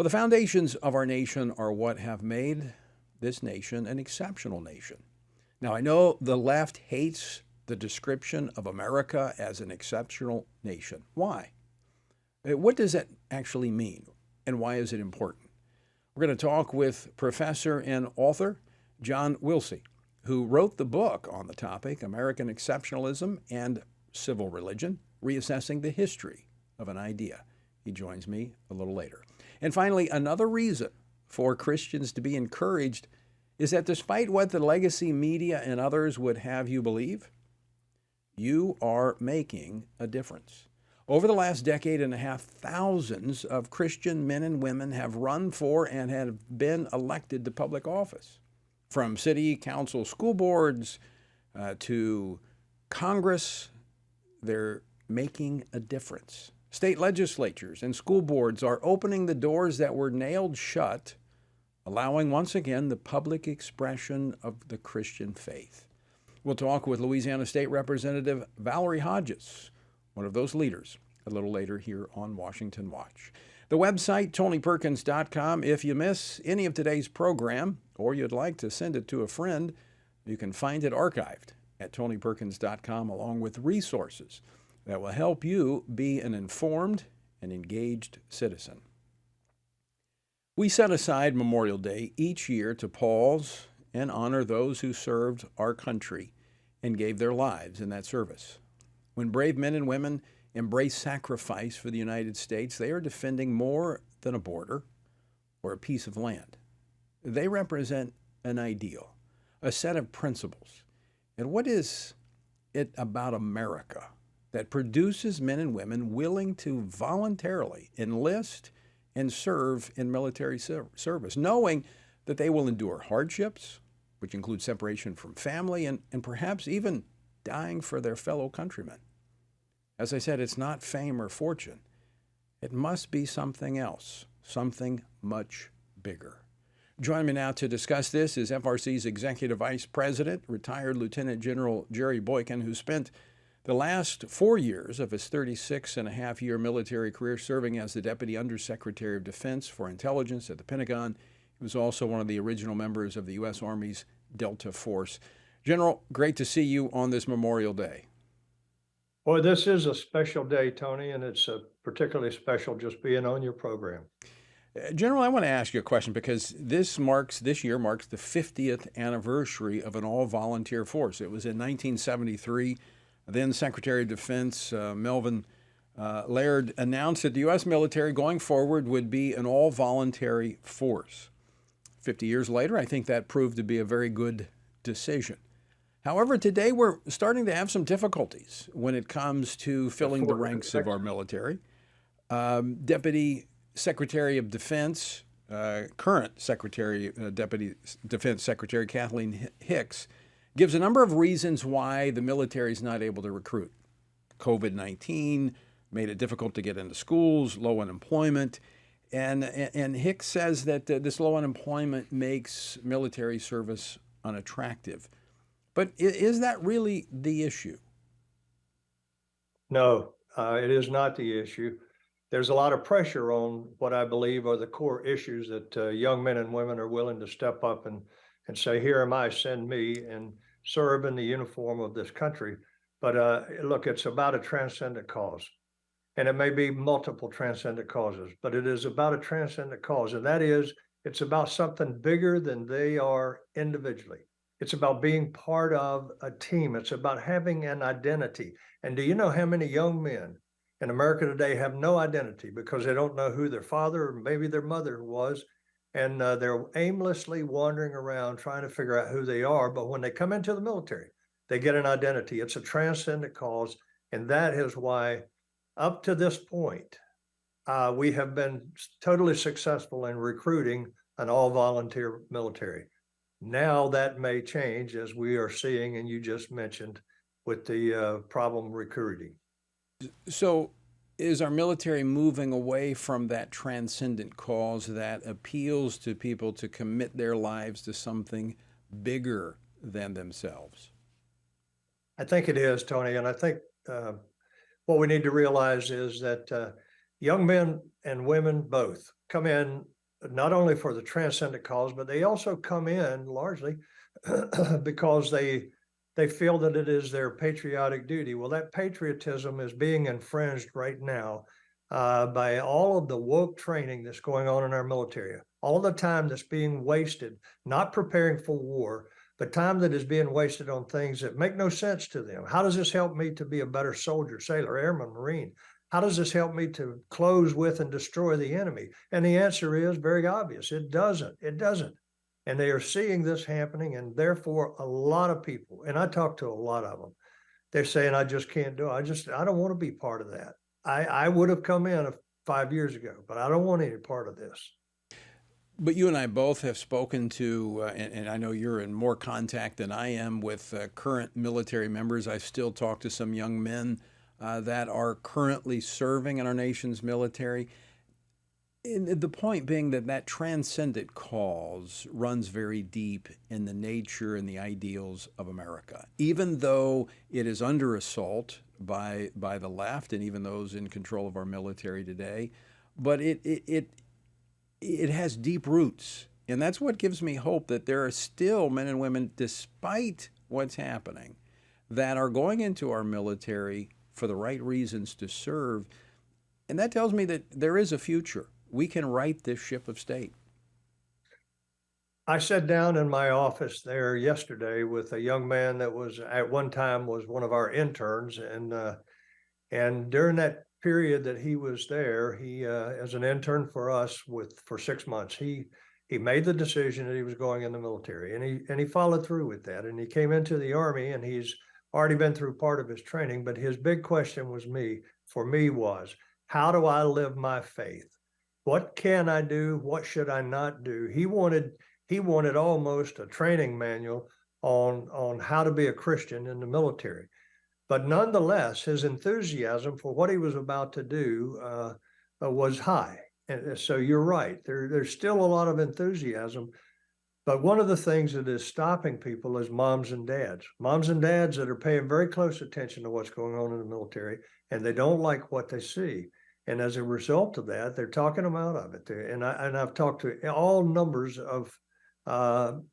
Well, the foundations of our nation are what have made this nation an exceptional nation. Now, I know the left hates the description of America as an exceptional nation. Why? What does that actually mean, and why is it important? We're going to talk with professor and author John Wilsey, who wrote the book on the topic, American Exceptionalism and Civil Religion, Reassessing the History of an Idea. He joins me a little later. And finally, another reason for Christians to be encouraged is that despite what the legacy media and others would have you believe, you are making a difference. Over the last decade and a half, thousands of Christian men and women have run for and have been elected to public office. From city council school boards to Congress, they're making a difference. State legislatures and school boards are opening the doors that were nailed shut, allowing once again the public expression of the Christian faith. We'll talk with Louisiana State Representative Valerie Hodges, one of those leaders, a little later here on Washington Watch. The website, TonyPerkins.com. If you miss any of today's program or you'd like to send it to a friend, you can find it archived at TonyPerkins.com along with resources that will help you be an informed and engaged citizen. We set aside Memorial Day each year to pause and honor those who served our country and gave their lives in that service. When brave men and women embrace sacrifice for the United States, they are defending more than a border or a piece of land. They represent an ideal, a set of principles. And what is it about America that produces men and women willing to voluntarily enlist and serve in military service, knowing that they will endure hardships, which include separation from family and perhaps even dying for their fellow countrymen? As I said, it's not fame or fortune. It must be something else, something much bigger. Joining me now to discuss this is FRC's Executive Vice President, retired Lieutenant General Jerry Boykin, who spent the last 4 years of his 36-and-a-half-year military career serving as the Deputy Undersecretary of Defense for Intelligence at the Pentagon. He was also one of the original members of the U.S. Army's Delta Force. General, great to see you on this Memorial Day. Boy, this is a special day, Tony, and it's particularly special just being on your program. General, I want to ask you a question because this year marks the 50th anniversary of an all-volunteer force. It was in 1973. Then Secretary of Defense Melvin Laird announced that the U.S. military going forward would be an all-voluntary force. 50 years later, I think that proved to be a very good decision. However, today we're starting to have some difficulties when it comes to filling the ranks of our military. Deputy Secretary of Defense, current Deputy Defense Secretary Kathleen Hicks, gives a number of reasons why the military is not able to recruit. COVID-19 made it difficult to get into schools, low unemployment, and Hicks says that this low unemployment makes military service unattractive. But is that really the issue? No, it is not the issue. There's a lot of pressure on what I believe are the core issues that young men and women are willing to step up and say, here am I, send me, and serve in the uniform of this country. But look, it's about a transcendent cause. And it may be multiple transcendent causes, but it is about a transcendent cause. And that is, it's about something bigger than they are individually. It's about being part of a team. It's about having an identity. And do you know how many young men in America today have no identity because they don't know who their father or maybe their mother was, and they're aimlessly wandering around trying to figure out who they are. But when they come into the military, they get an identity. It's a transcendent cause, and that is why up to this point, we have been totally successful in recruiting an all-volunteer military. Now that may change, as we are seeing, and you just mentioned, with the problem recruiting. So is our military moving away from that transcendent cause that appeals to people to commit their lives to something bigger than themselves? I think it is, Tony. And I think what we need to realize is that young men and women both come in not only for the transcendent cause, but they also come in largely because they feel that it is their patriotic duty. Well, that patriotism is being infringed right now by all of the woke training that's going on in our military, all the time that's being wasted, not preparing for war, but time that is being wasted on things that make no sense to them. How does this help me to be a better soldier, sailor, airman, Marine? How does this help me to close with and destroy the enemy? And the answer is very obvious. It doesn't. It doesn't. And they are seeing this happening. And therefore, a lot of people, and I talk to a lot of them, they're saying, I just can't do it. I don't want to be part of that. I would have come in 5 years ago, but I don't want any part of this. But you and I both have spoken to, and I know you're in more contact than I am with current military members. I still talk to some young men that are currently serving in our nation's military. And the point being that that transcendent cause runs very deep in the nature and the ideals of America, even though it is under assault by the left and even those in control of our military today. But it has deep roots, and that's what gives me hope that there are still men and women, despite what's happening, that are going into our military for the right reasons to serve. And that tells me that there is a future. We can right this ship of state. I sat down in my office there yesterday with a young man that was at one time was one of our interns, and during that period that he was there, he as an intern for us for 6 months, he made the decision that he was going in the military, and he followed through with that, and he came into the Army, and he's already been through part of his training. But his big question for me was, how do I live my faith? What can I do? What should I not do? He wanted almost a training manual on how to be a Christian in the military. But nonetheless, his enthusiasm for what he was about to do was high. And so you're right. There's still a lot of enthusiasm. But one of the things that is stopping people is moms and dads that are paying very close attention to what's going on in the military, and they don't like what they see. And as a result of that, they're talking them out of it. And I've talked to all numbers of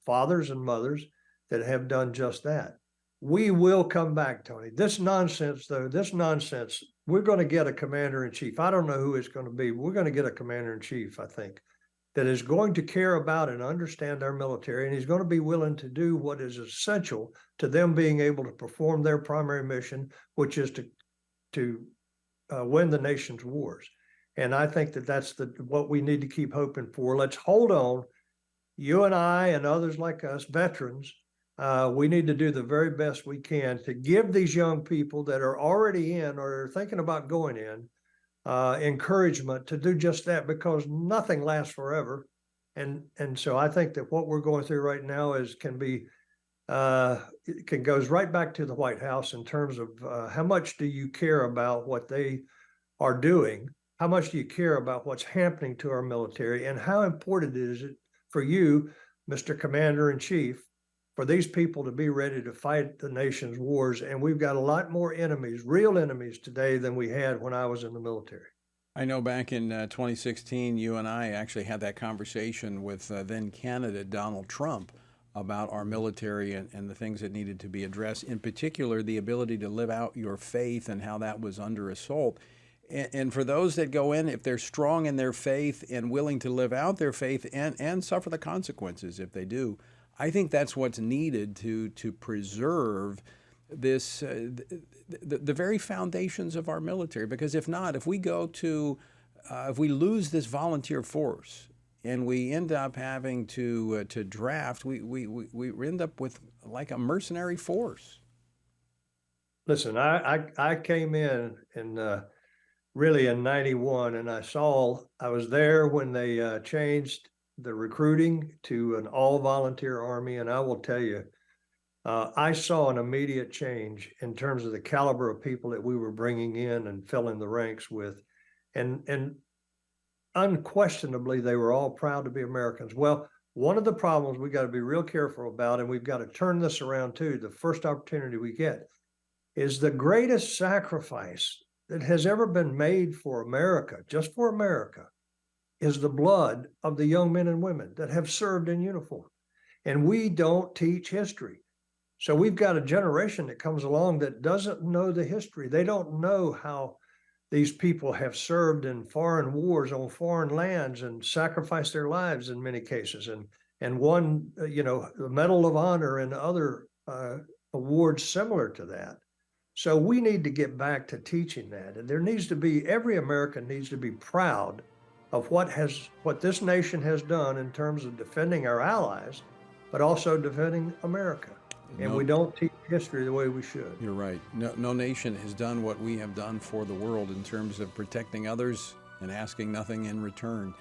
fathers and mothers that have done just that. We will come back, Tony. This nonsense, we're going to get a commander in chief. I don't know who it's going to be. But we're going to get a commander in chief, I think, that is going to care about and understand our military, and he's going to be willing to do what is essential to them being able to perform their primary mission, which is to win the nation's wars. And I think that's what we need to keep hoping for. Let's hold on. You and I and others like us, veterans, we need to do the very best we can to give these young people that are already in or are thinking about going in encouragement to do just that, because nothing lasts forever. And so I think that what we're going through right now goes right back to the White House in terms of how much do you care about what they are doing? How much do you care about what's happening to our military? And how important is it for you, Mr. Commander-in-Chief, for these people to be ready to fight the nation's wars? And we've got a lot more enemies, real enemies today than we had when I was in the military. I know back in 2016, you and I actually had that conversation with then candidate Donald Trump about our military and the things that needed to be addressed, in particular, the ability to live out your faith and how that was under assault. And for those that go in, if they're strong in their faith and willing to live out their faith and suffer the consequences if they do, I think that's what's needed to preserve this the very foundations of our military. Because if not, if we lose this volunteer force and we end up having to draft, we end up with like a mercenary force. Listen, I came in really in 91, and I was there when they changed the recruiting to an all volunteer Army. And I will tell you, I saw an immediate change in terms of the caliber of people that we were bringing in and filling the ranks with. And unquestionably, they were all proud to be Americans. Well, one of the problems we got to be real careful about, and we've got to turn this around too, the first opportunity we get, is the greatest sacrifice that has ever been made for America, just for America, is the blood of the young men and women that have served in uniform. And we don't teach history. So we've got a generation that comes along that doesn't know the history. They don't know how these people have served in foreign wars on foreign lands and sacrificed their lives in many cases, and won, the Medal of Honor and other awards similar to that. So we need to get back to teaching that. And there needs to be, every American needs to be proud of what this nation has done in terms of defending our allies, but also defending America. And we don't teach history the way we should. You're right. No nation has done what we have done for the world in terms of protecting others and asking nothing in return.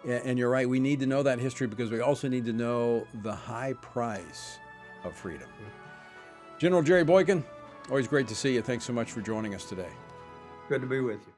And you're right, we need to know that history because we also need to know the high price of freedom. General Jerry Boykin, always great to see you. Thanks so much for joining us today. Good to be with you.